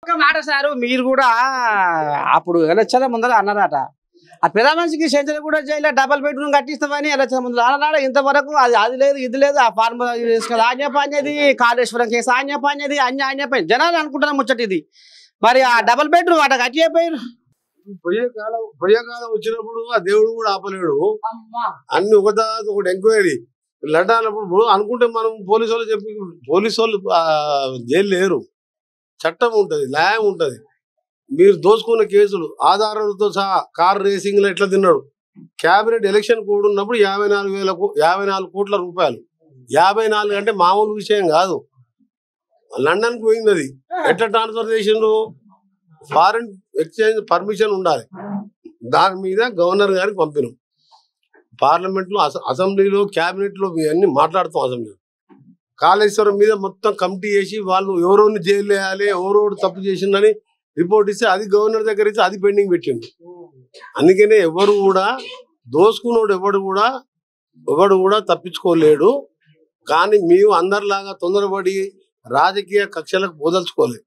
ఒక మాట సారు మీరు కూడా అప్పుడు ఎలక్షన్ల ముందర అన్నారట ఆ పెద్ద మనిషికి సెంచరీ కూడా జైల్లో డబల్ బెడ్రూమ్ కట్టిస్తామని ఎలక్షన్ ముందు అన్నాడు. ఇంతవరకు అది లేదు ఇది లేదు ఆ ఫార్మ్ ఆజ్ఞాపనేది కాళేశ్వరం కేసు ఆజ్ఞాపనేది ఆజ్ఞాపైంది జనాలు అనుకుంటున్నా ముచ్చట ఇది. మరి ఆ డబల్ బెడ్రూమ్ అట కట్టిపోయారు. పోయే కాలం వచ్చినప్పుడు ఆ దేవుడు కూడా ఆపలేడు. అన్ని ఒకటి ఎంక్వైరీ లడ్డానప్పుడు అనుకుంటే మనం పోలీసు వాళ్ళు చెప్పి పోలీసు వాళ్ళు జైలు లేరు. చట్టం ఉంటది, న్యాయం ఉంటది. మీరు దోచుకున్న కేసులు ఆధారాలతో సహా కార్ రేసింగ్ లో ఎట్లా తిన్నాడు. క్యాబినెట్ ఎలక్షన్ కోడ్ ఉన్నప్పుడు 54 కోట్ల రూపాయలు. 54 అంటే మామూలు విషయం కాదు. లండన్ కు పోయింది అది ఎట్లా ట్రాన్స్ఫర్ చేసిండ్రు. ఫారిన్ ఎక్స్చేంజ్ పర్మిషన్ ఉండాలి. దాని మీద గవర్నర్ గారికి పంపినాం. పార్లమెంట్ లో అసెంబ్లీలో క్యాబినెట్ లో అన్ని మాట్లాడుతాం. అసెంబ్లీలో కాళేశ్వరం మీద మొత్తం కమిటీ చేసి వాళ్ళు ఎవరోని జైలు వేయాలి ఎవరోడు తప్పు చేసిందని రిపోర్ట్ ఇస్తే అది గవర్నర్ దగ్గర ఇస్తే అది పెండింగ్ పెట్టిండు. అందుకనే ఎవరు కూడా దోసుకున్నోడు ఎవడు కూడా తప్పించుకోలేడు. కానీ మేము అందరిలాగా తొందరపడి రాజకీయ కక్షలకు పోదలుచుకోలేదు.